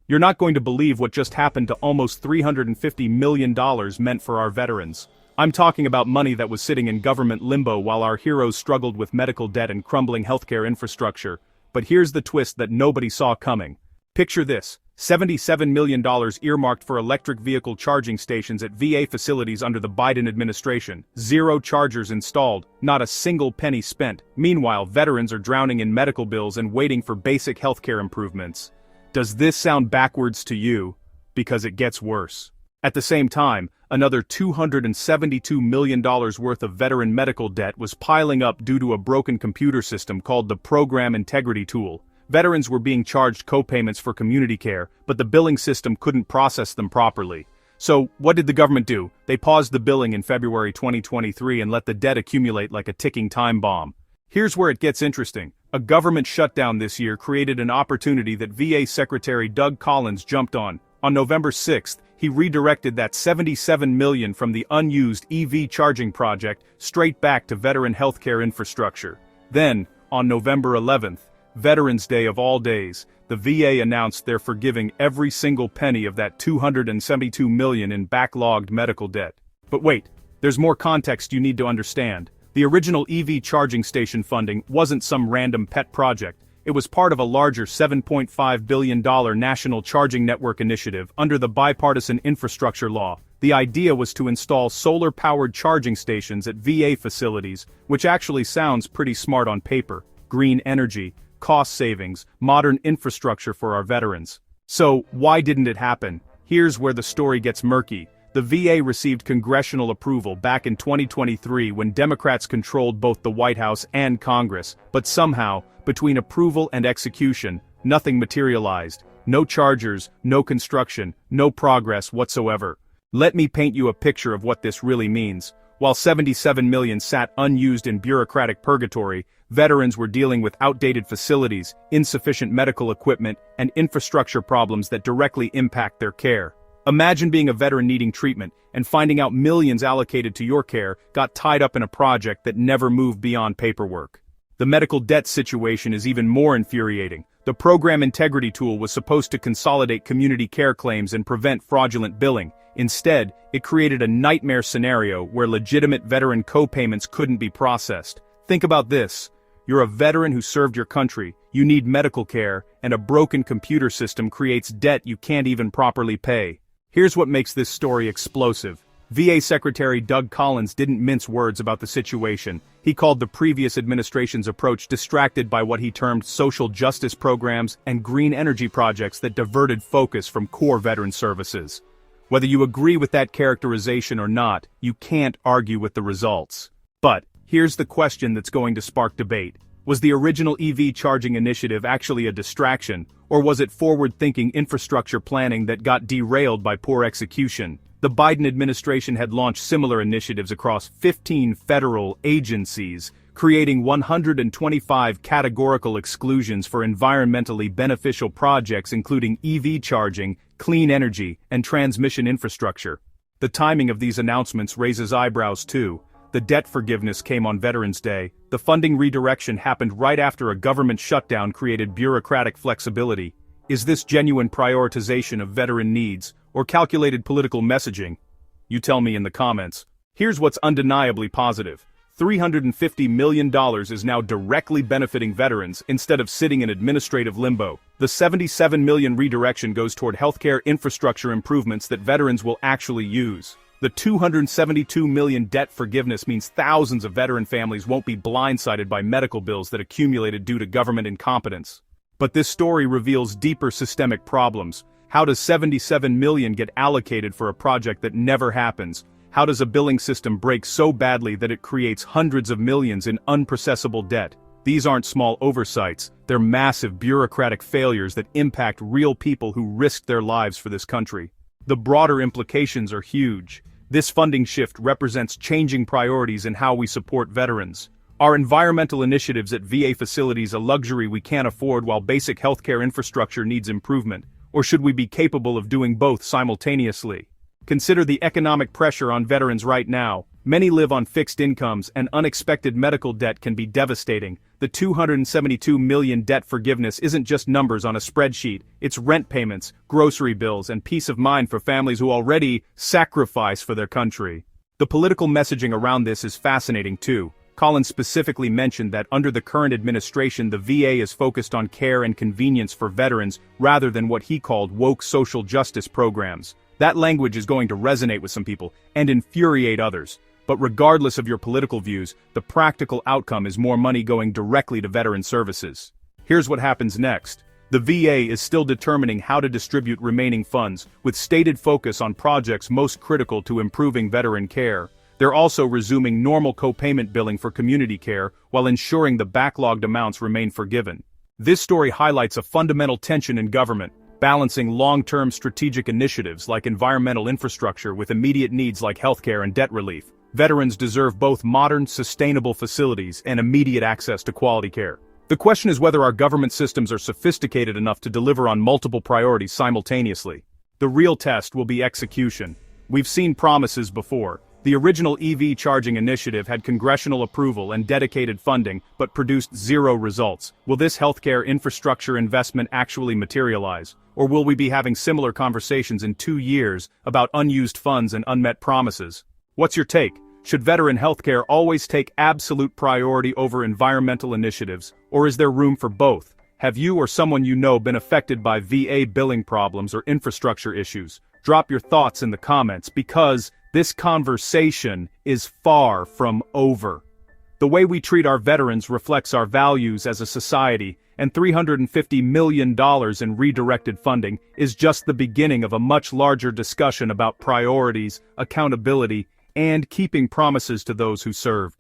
You're not going to believe what just happened to almost $350 million meant for our veterans. I'm talking about money that was sitting in government limbo while our heroes struggled with medical debt and crumbling healthcare infrastructure. But here's the twist that nobody saw coming. Picture this: $77 million earmarked for electric vehicle charging stations at VA facilities under the Biden administration. 0 chargers installed, not a single penny spent. Meanwhile, veterans are drowning in medical bills and waiting for basic healthcare improvements. Does this sound backwards to you? Because it gets worse. At the same time, another $272 million worth of veteran medical debt was piling up due to a broken computer system called the Program Integrity Tool. Veterans were being charged co-payments for community care, but the billing system couldn't process them properly. So, what did the government do? They paused the billing in February 2023 and let the debt accumulate like a ticking time bomb. Here's where it gets interesting. A government shutdown this year created an opportunity that VA Secretary Doug Collins jumped on. On November 6th, he redirected that $77 million from the unused EV charging project straight back to veteran healthcare infrastructure. Then, on November 11th, Veterans Day of all days, the VA announced they're forgiving every single penny of that $272 million in backlogged medical debt. But wait, there's more context you need to understand. The original EV charging station funding wasn't some random pet project. It was part of a larger $7.5 billion national charging network initiative under the bipartisan infrastructure law. The idea was to install solar-powered charging stations at VA facilities, which actually sounds pretty smart on paper. Green energy, cost savings, modern infrastructure for our veterans. So, why didn't it happen? Here's where the story gets murky. The VA received congressional approval back in 2023 when Democrats controlled both the White House and Congress, but somehow, between approval and execution, nothing materialized. No chargers, no construction, no progress whatsoever. Let me paint you a picture of what this really means. While $77 million sat unused in bureaucratic purgatory, veterans were dealing with outdated facilities, insufficient medical equipment, and infrastructure problems that directly impact their care. Imagine being a veteran needing treatment and finding out millions allocated to your care got tied up in a project that never moved beyond paperwork. The medical debt situation is even more infuriating. The Program Integrity Tool was supposed to consolidate community care claims and prevent fraudulent billing. Instead, it created a nightmare scenario where legitimate veteran co-payments couldn't be processed. Think about this. You're a veteran who served your country, you need medical care, and a broken computer system creates debt you can't even properly pay. Here's what makes this story explosive. VA Secretary Doug Collins didn't mince words about the situation. He called the previous administration's approach distracted by what he termed social justice programs and green energy projects that diverted focus from core veteran services. Whether you agree with that characterization or not, you can't argue with the results. But, here's the question that's going to spark debate. Was the original EV charging initiative actually a distraction, or was it forward-thinking infrastructure planning that got derailed by poor execution? The Biden administration had launched similar initiatives across 15 federal agencies, creating 125 categorical exclusions for environmentally beneficial projects including EV charging, clean energy, and transmission infrastructure. The timing of these announcements raises eyebrows too. The debt forgiveness came on Veterans Day. The funding redirection happened right after a government shutdown created bureaucratic flexibility. Is this genuine prioritization of veteran needs, or calculated political messaging? You tell me in the comments. Here's what's undeniably positive. $350 million is now directly benefiting veterans instead of sitting in administrative limbo. The $77 million redirection goes toward healthcare infrastructure improvements that veterans will actually use. The $272 million debt forgiveness means thousands of veteran families won't be blindsided by medical bills that accumulated due to government incompetence. But this story reveals deeper systemic problems. How does $77 million get allocated for a project that never happens? How does a billing system break so badly that it creates hundreds of millions in unprocessable debt? These aren't small oversights, they're massive bureaucratic failures that impact real people who risked their lives for this country. The broader implications are huge. This funding shift represents changing priorities in how we support veterans. Are environmental initiatives at VA facilities a luxury we can't afford while basic healthcare infrastructure needs improvement? Or should we be capable of doing both simultaneously? Consider the economic pressure on veterans right now. Many live on fixed incomes and unexpected medical debt can be devastating. The The $272 million debt forgiveness isn't just numbers on a spreadsheet, it's rent payments, grocery bills, and peace of mind for families who already sacrifice for their country. The political messaging around this is fascinating too. Collins specifically mentioned that under the current administration the VA is focused on care and convenience for veterans rather than what he called woke social justice programs. That language is going to resonate with some people and infuriate others. But regardless of your political views, the practical outcome is more money going directly to veteran services. Here's what happens next. The VA is still determining how to distribute remaining funds, with stated focus on projects most critical to improving veteran care. They're also resuming normal co-payment billing for community care while ensuring the backlogged amounts remain forgiven. This story highlights a fundamental tension in government, balancing long-term strategic initiatives like environmental infrastructure with immediate needs like healthcare and debt relief. Veterans deserve both modern, sustainable facilities and immediate access to quality care. The question is whether our government systems are sophisticated enough to deliver on multiple priorities simultaneously. The real test will be execution. We've seen promises before. The original EV charging initiative had congressional approval and dedicated funding, but produced zero results. Will this healthcare infrastructure investment actually materialize? Or will we be having similar conversations in 2 years about unused funds and unmet promises? What's your take? Should veteran healthcare always take absolute priority over environmental initiatives, or is there room for both? Have you or someone you know been affected by VA billing problems or infrastructure issues? Drop your thoughts in the comments because this conversation is far from over. The way we treat our veterans reflects our values as a society, and $350 million in redirected funding is just the beginning of a much larger discussion about priorities, accountability, and keeping promises to those who served.